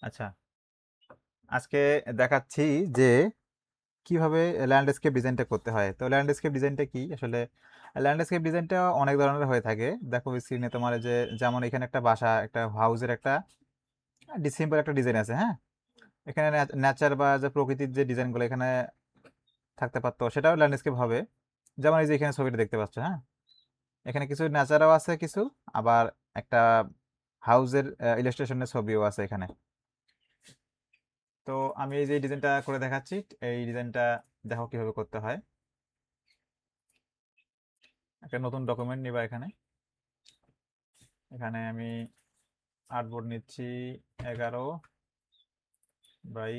আচ্ছা, আজকে দেখাচ্ছি যে কিভাবে ল্যান্ডস্কেপ ডিজাইনটা করতে হয়। তো ল্যান্ডস্কেপ ডিজাইনটা কি আসলে? ল্যান্ডস্কেপ ডিজাইনটা অনেক ধরনের হয়ে থাকে। দেখো স্ক্রিনে তোমার এই যে, যেমন এখানে একটা বাসা, একটা হাউসের একটা সিম্পল একটা ডিজাইন আছে, হ্যাঁ। এখানে নেচার বা যে প্রকৃতির যে ডিজাইনগুলো এখানে থাকতে পারতো, সেটাও ল্যান্ডস্কেপ হবে। যেমন এই যে এখানে ছবিটা দেখতে পাচ্ছ, হ্যাঁ। এখানে কিছু নেচারও আছে কিছু, আবার একটা হাউসের ইলাস্ট্রেশনের ছবিও আছে এখানে। তো আমি এই যে ডিজাইনটা করে দেখাচ্ছি, এই ডিজাইনটা দেখো কিভাবে করতে হয়। একটা নতুন ডকুমেন্ট নিবা এখানে। এখানে আমি আর্টবোর্ড নিচ্ছি 11 বাই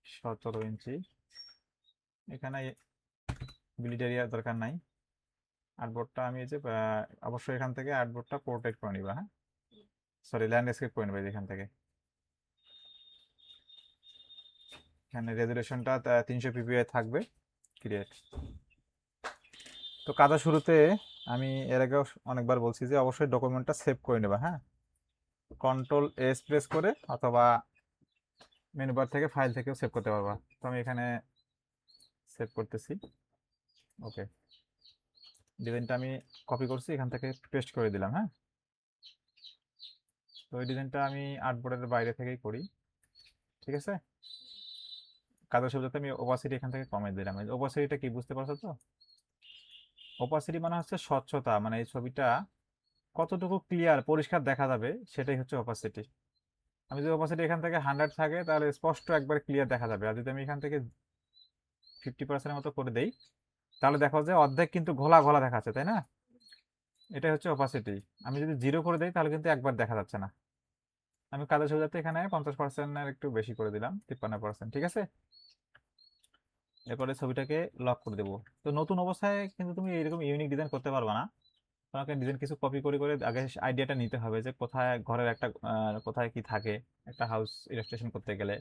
17 ইঞ্চি। এখানে বিল্ড এরিয়ার দরকার নাই। আর্টবোর্ডটা আমি এই যে অবশ্যই এখান থেকে আর্টবোর্ডটা প্রোটেক্ট করে নিবা, হ্যাঁ। সরি, ল্যান্ডস্কেপ করে নিবা এখান থেকে। এখানে রেজুলেশনটা 300 ppi থাকবে। ক্রিয়েট। তো কাজের শুরুতে আমি এর আগেও অনেকবার বলছি যে অবশ্যই ডকুমেন্টটা সেভ করে নেবা, হ্যাঁ। কন্ট্রোল প্রেস করে অথবা মেনু বার থেকে ফাইল থেকেও সেভ করতে পারবা। তো আমি এখানে সেভ করতেছি। ওকে, ডিজাইনটা আমি কপি করছি, এখান থেকে পেস্ট করে দিলাম, হ্যাঁ। তো এই ডিজাইনটা আমি আর্টবোর্ডের বাইরে থেকেই করি, ঠিক আছে। কাজের সুবিধাতে আমি ওপাসিটি এখান থেকে কমিয়ে দিলাম। এই ওপাসিটিটা কি বুঝতে পারছো তো? ওপাসিটি মানে হচ্ছে স্বচ্ছতা, মানে এই ছবিটা কতটুকু ক্লিয়ার পরিষ্কার দেখা যাবে সেটাই হচ্ছে ওপাসিটি। আমি যদি ওপাসিটি এখান থেকে 100 থাকে তাহলে স্পষ্ট একবার ক্লিয়ার দেখা যাবে, আর যদি আমি এখান থেকে 50% মতো করে দেই তাহলে দেখো যে অর্ধেক কিন্তু ঘোলা ঘোলা দেখাচ্ছে, তাই না? এটাই হচ্ছে অপাসিটি। আমি যদি 0 করে দেই তাহলে কিন্তু একবার দেখা যাচ্ছে না। আমি কাজের সুবিধাতে এখানে 50%-এর একটু বেশি করে দিলাম, 53%, ঠিক আছে। এরপরে ছবিটাকে লক করে দেবো। তো নতুন অবস্থায় কিন্তু তুমি এরকম ইউনিক ডিজাইন করতে পারবে না। তোমাকে ডিজাইন কিছু কপি করে করে আগে আইডিয়াটা নিতে হবে যে কোথায় ঘরের একটা কোথায় কি থাকে একটা হাউস ইলাস্ট্রেশন করতে গেলে।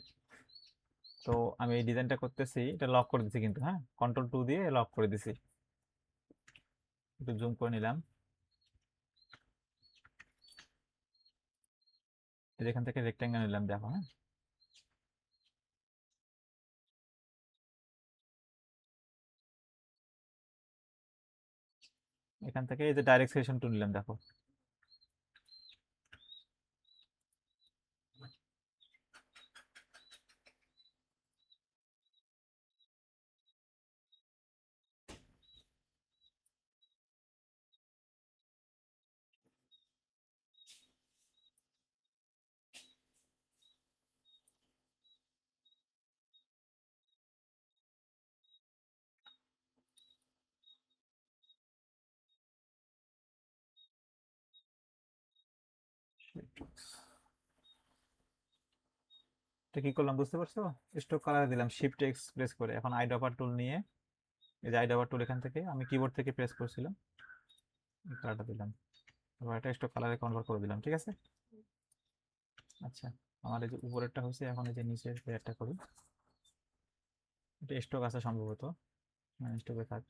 তো আমি এই ডিজাইনটা করতেছি, এটা লক করে দিছি কিন্তু, হ্যাঁ, কন্ট্রোল 2 দিয়ে লক করে দিছি। একটু জুম করে নিলাম। এখান থেকে রেক্ট্যাঙ্গেল নিলাম, দেখো, হ্যাঁ। এখান থেকে এই যে ডাইরেক্ট সিলেকশন টুল নিলাম, দেখো। তো কি করলাম বুঝতে পারছো? স্ট্রোক কালার দিলাম, শিফট এক্স প্রেস করে। এখন আইড্রপার টুল নিয়ে, এই যে আইড্রপার টুল এখান থেকে আমি কিবোর্ড থেকে প্রেস করছিলাম, এই কালারটা দিলাম। এবার এটা স্ট্রোক কালারে কনভার্ট করে দিলাম, ঠিক আছে। আচ্ছা, আমার এই যে উপরেরটা হয়েছে, এখন এই যে নিচের লেয়ারটা করি। এটা স্ট্রোক আছে সম্ভবত, স্ট্রোকে থাক।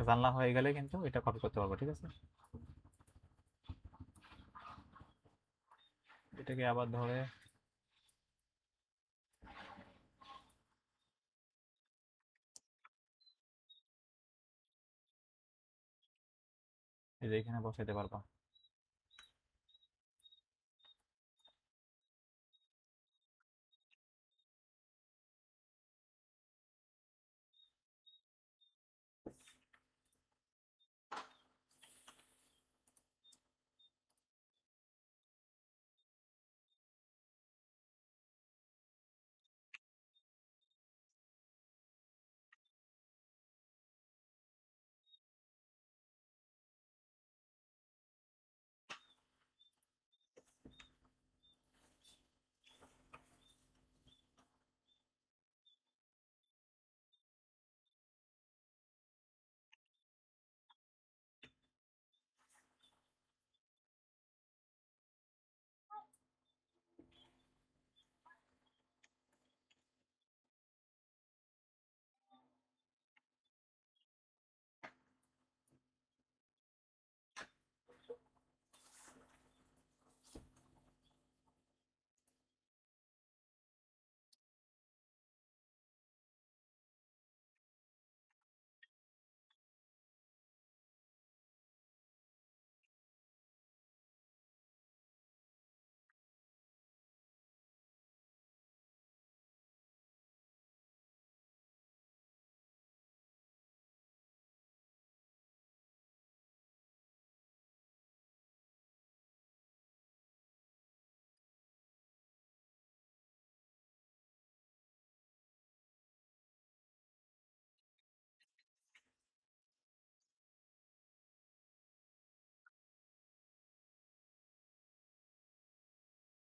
জানলা হয়ে গেলে কিন্তু এটা কপি করতে পারবো, ঠিক আছে। এটাকে আবার ধরে এই যে এখানে বসাইতে পারবা।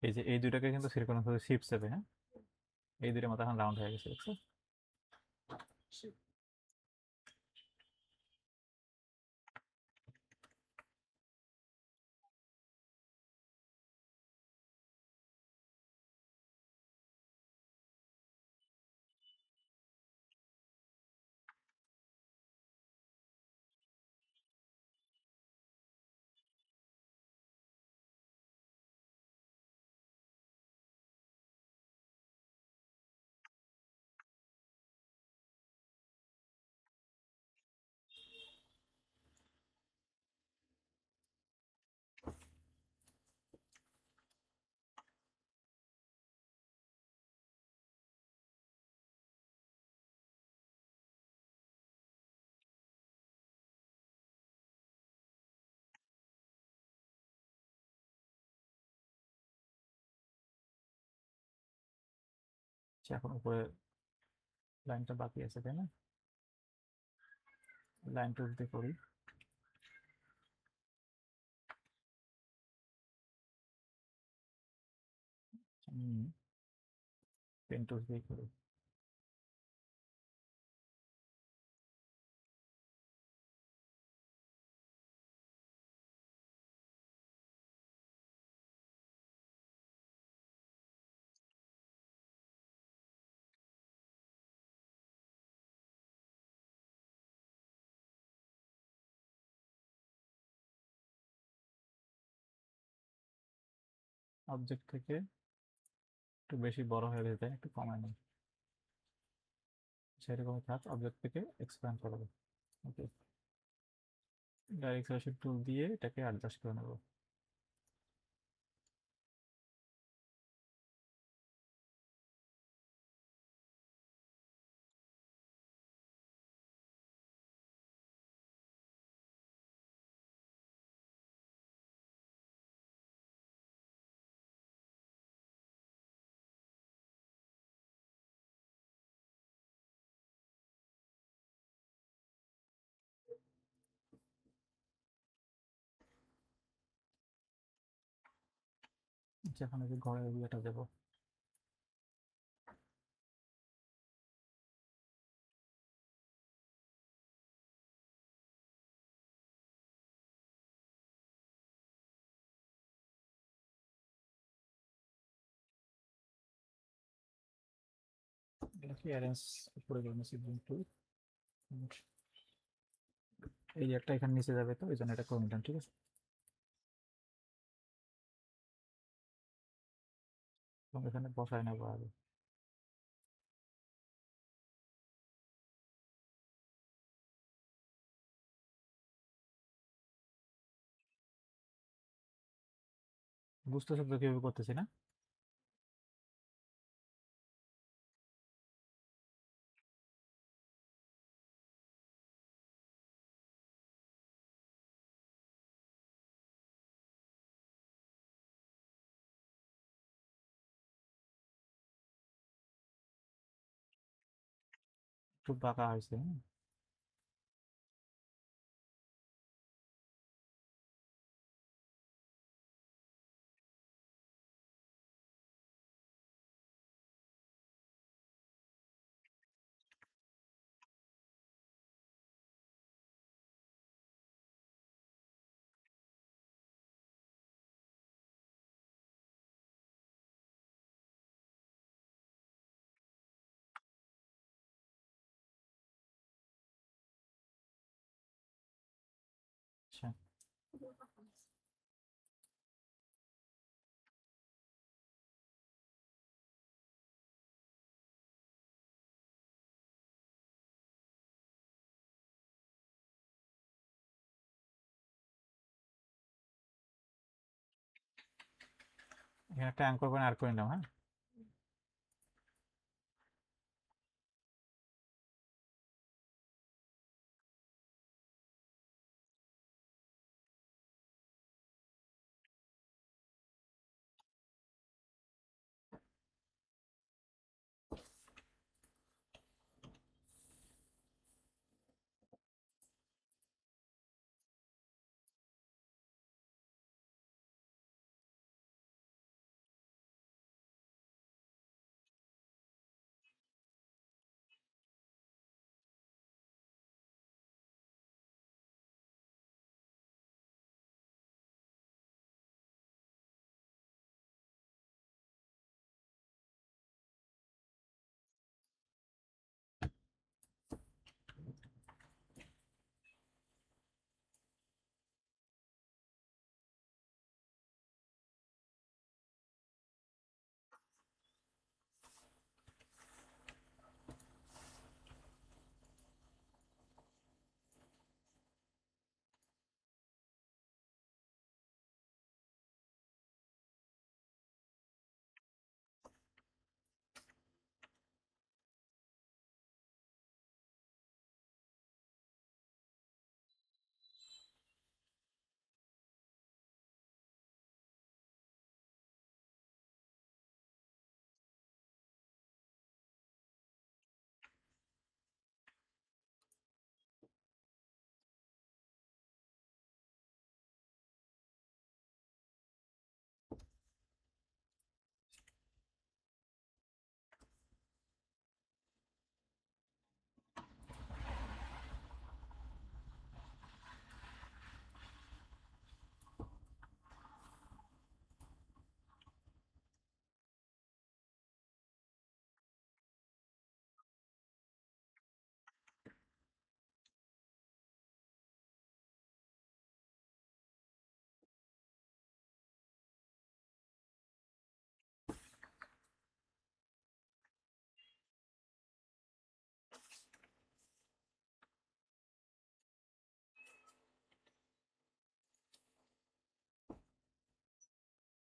এই যে এই দুইটাকে কিন্তু সিলিকন শিপস যাবে, হ্যাঁ, এই দুইটার মতো এখন রাউন্ড হয়ে গেছে, দেখছো। আচ্ছা, এখন উপরে লাইনটা বাকি আছে, তাই না? লাইনটা যদি করি, পেন টুল দিয়ে করি। অবজেক্ট থেকে একটু বেশি বড় হয়ে গেছে, তাই না? একটু কমায় নেই, সেরকমই থাক। অবজেক্ট থেকে এক্সপ্যান্ড করবো। ওকে, ডাইরেক্ট সিলেকশন টুল দিয়ে এটাকে অ্যাডজাস্ট করে নেবো। আচ্ছা, এখন এই যে ঘরের এরিয়াটা দেবো। এটাকে অ্যারেঞ্জ করে দেবো, সিবলিং টুল। এই যে একটা এখানে নিচে যাবে, তো এই জন্য এটা করে নিলাম, ঠিক আছে। এবং এখানে বসায় নেবো আগে। বুঝতেছো তো কিভাবে করতেছি না? একটু বাঁকা হয়েছে, হ্যাঁ। আচ্ছা, এখানে একটা অ্যাঙ্কর করে আর করে নিলাম, হ্যাঁ।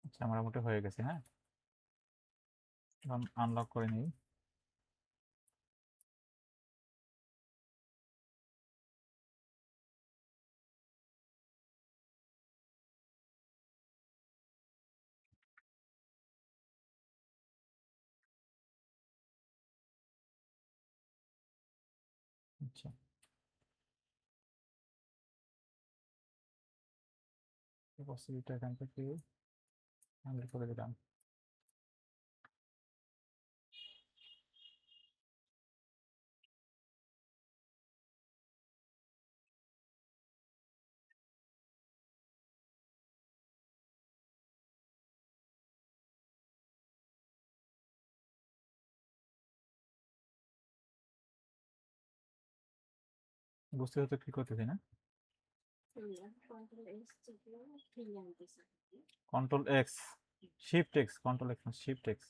আচ্ছা, মোটামুটি হয়ে গেছে, হ্যাঁ। এখন আনলক করে নিই। আচ্ছা, পসিবিলিটি এখান থেকে হ্যান্ডেল করে দিলাম। বুঝতে হতো কি করতেছি না? Control x, shift x, control x না শিফট এক্স।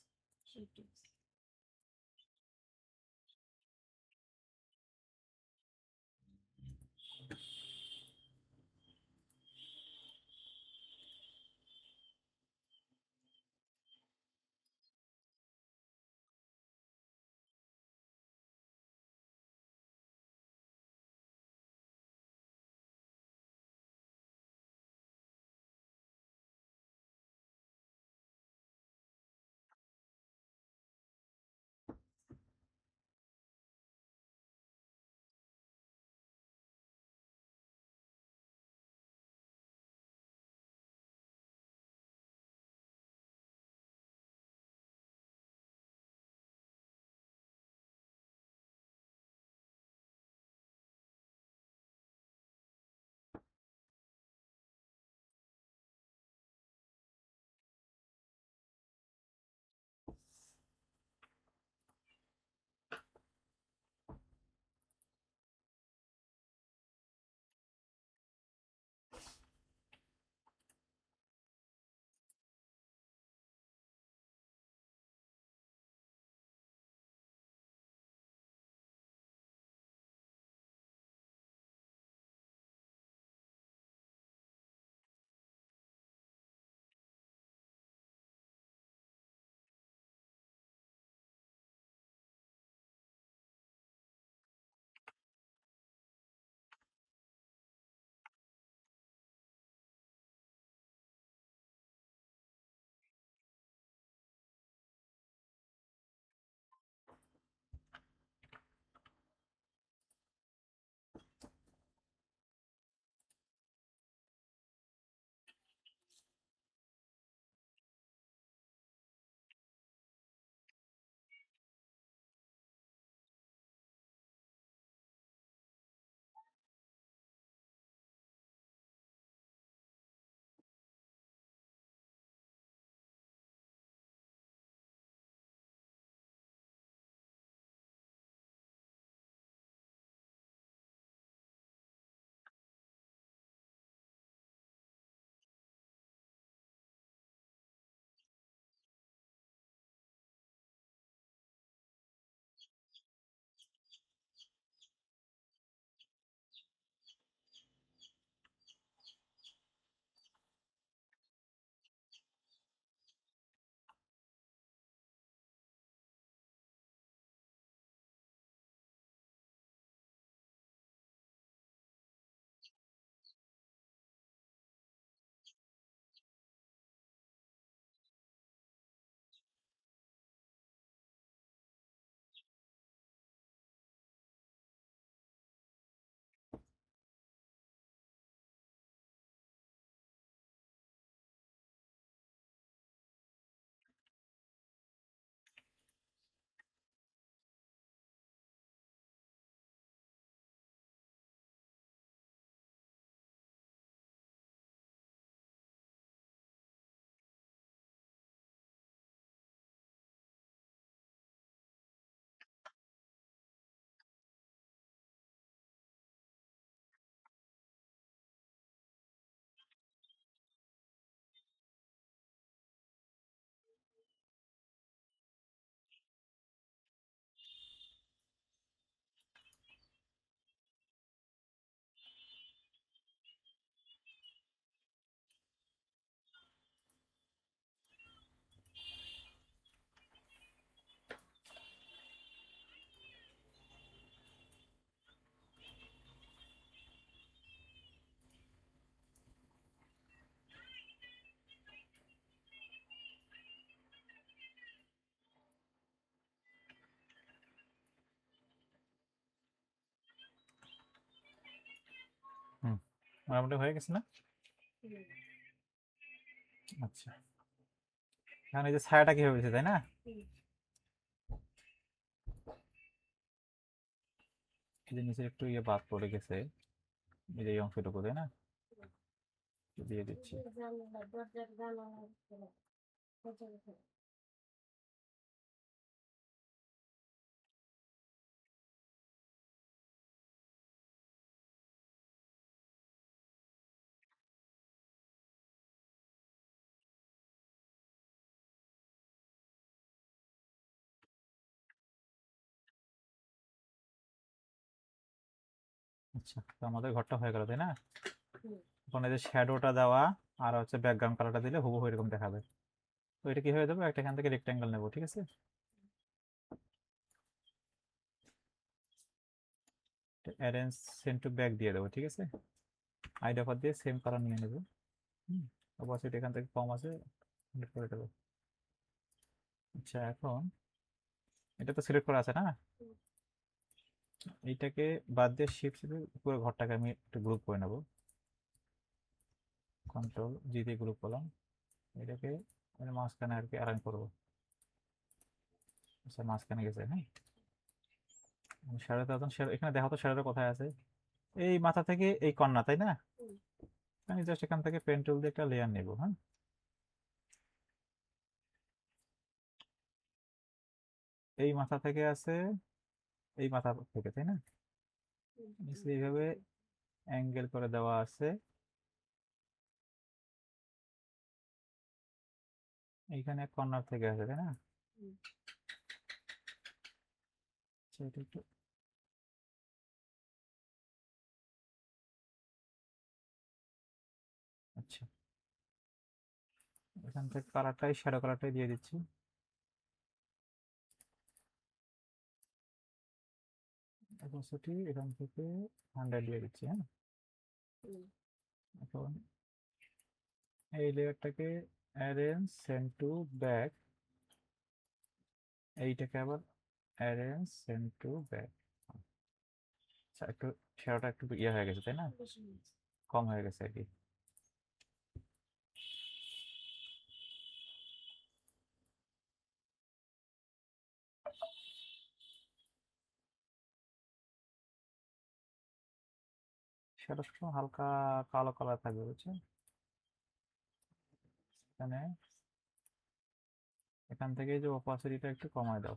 হুম, মোটামুটি হয়ে গেছে না? আচ্ছা, এখন এই যে ছায়াটা কিভাবে হয়েছে তাই না? এই যে নিচে একটু ইয়ে বাদ পড়ে গেছে, এই যে এই অংশটুকু তাই না, দিয়ে দিচ্ছি। আচ্ছা, তো আমাদের ঘরটা হয়ে গেল তাই না? হুম। এখন এই যে শ্যাডোটা দেওয়া আর হচ্ছে ব্যাকগ্রাউন্ড কালারটা দিলে হুবহু এরকম দেখাবে। তো এটা কি হয়ে যাবে, একটা এখান থেকে রেক্ট্যাঙ্গেল নেব, ঠিক আছে? অ্যারেঞ্জ সেন্ড টু ব্যাক দিয়ে দেবো, ঠিক আছে? আইড অফার দিয়ে সেম কালার নিয়ে নেব। অপোজিট এখান থেকে কম আছে, সিলেক্ট করে দেবো। আচ্ছা, এখন এটা তো সিলেক্ট করা আছে না, হুম। এইটাকে বাদ দিয়ে শিফট পুরো ঘরটাকে আমি একটু গ্রুপ করে নেব। কন্ট্রোল জি দিয়ে গ্রুপ করলাম, এটাকে এর মাঝখানে আর কি অ্যালাইন করবো। আচ্ছা, মাঝখানে গেছে, হ্যাঁ। শ্যাডো তখন এখানে দেখো তো শ্যাডোটা কোথায় আছে, এই মাথা থেকে এই কর্নার, তাই না? হুম। আমি জাস্ট এখান থেকে পেন টুল দিয়ে একটা লেয়ার নেব, হ্যাঁ। এই মাথা থেকে আছে, এই মাথা থেকে, তাই না? হুম। নিচে এইভাবে অ্যাঙ্গেল করে দেওয়া আছে, এইখানে কর্নার থেকে আছে, তাই না? হুম। আচ্ছা, এটা একটু, আচ্ছা, এখান থেকে কালারটাই শ্যাডো কালারটাই দিয়ে দিচ্ছি। অপোসিটি এখান থেকে 100 দিয়ে দিচ্ছি, হ্যাঁ। হুম। এখন এই লেয়ারটাকে অ্যারেঞ্জ সেন্ড টু ব্যাক, এইটাকে আবার অ্যারেঞ্জ সেন্ড টু ব্যাক। আচ্ছা, একটু শ্যাডোটা একটু ইয়ে হয়ে গেছে, তাই না? বেশি হয়েছে। কম হয়ে গেছে আর কি। শ্যাডো সবসময় হালকা কালো কালার থাকবে, বুঝছেন? এখানে এখান থেকে যে অপাসিটিটা একটু কমায় দাও।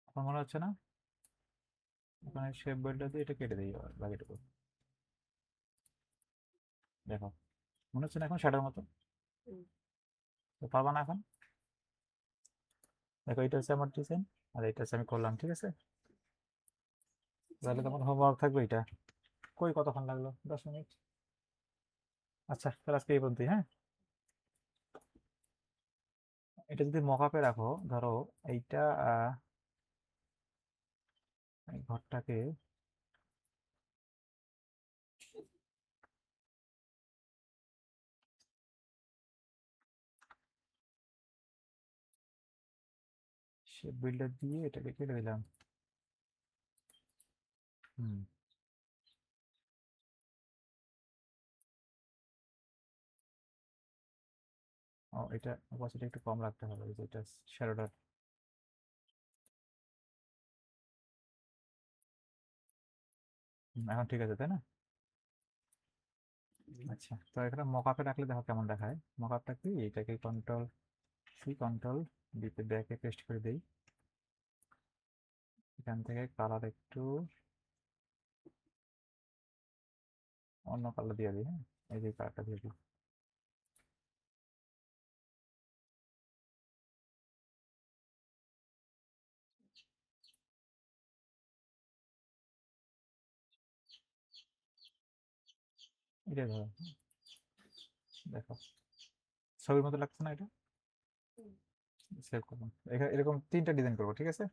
এখন মনে হচ্ছে না? ওখানে শেপ বেলটা দিয়ে এটা কেটে দিই আবার বাকিটুকু। দেখো, মনে হচ্ছে না এখন শ্যাডোর মতো? হুম। তো পারবা না এখন? দেখো, এটা হচ্ছে আমার ডিজাইন আর এটা হচ্ছে আমি করলাম, ঠিক আছে? তাহলে তোমার হোমওয়ার্ক থাকবে এটা। কই, কতক্ষণ লাগলো? 10 মিনিট। আচ্ছা, তাহলে আজকে এই পর্যন্তই, হ্যাঁ। এটা যদি মকআপে রাখো, ধরো এইটা এই ঘরটাকে শেপ বিল্ডার দিয়ে এটাকে কেটে দিলাম। হুম। ও, এটা অপাসিটি একটু কম রাখতে হবে, এই যে এটা শ্যাডোটা। এখন ঠিক আছে, তাই না? আচ্ছা, তো এখানে মকআপে রাখলে দেখো কেমন দেখায়। মকআপটা কি, এটাকে কন্ট্রোল সি কন্ট্রোল ডিতে ব্যাকে পেস্ট করে দেই। এখান থেকে কালার একটু অন্য কালার দিয়ে দিই, হ্যাঁ। এই যে কালারটা দিয়ে দিই। এটাই ধরো, দেখো ছবির মতো লাগছে না এটা? হুম। সেভ করবো, এরকম 3টা ডিজাইন করবো, ঠিক আছে?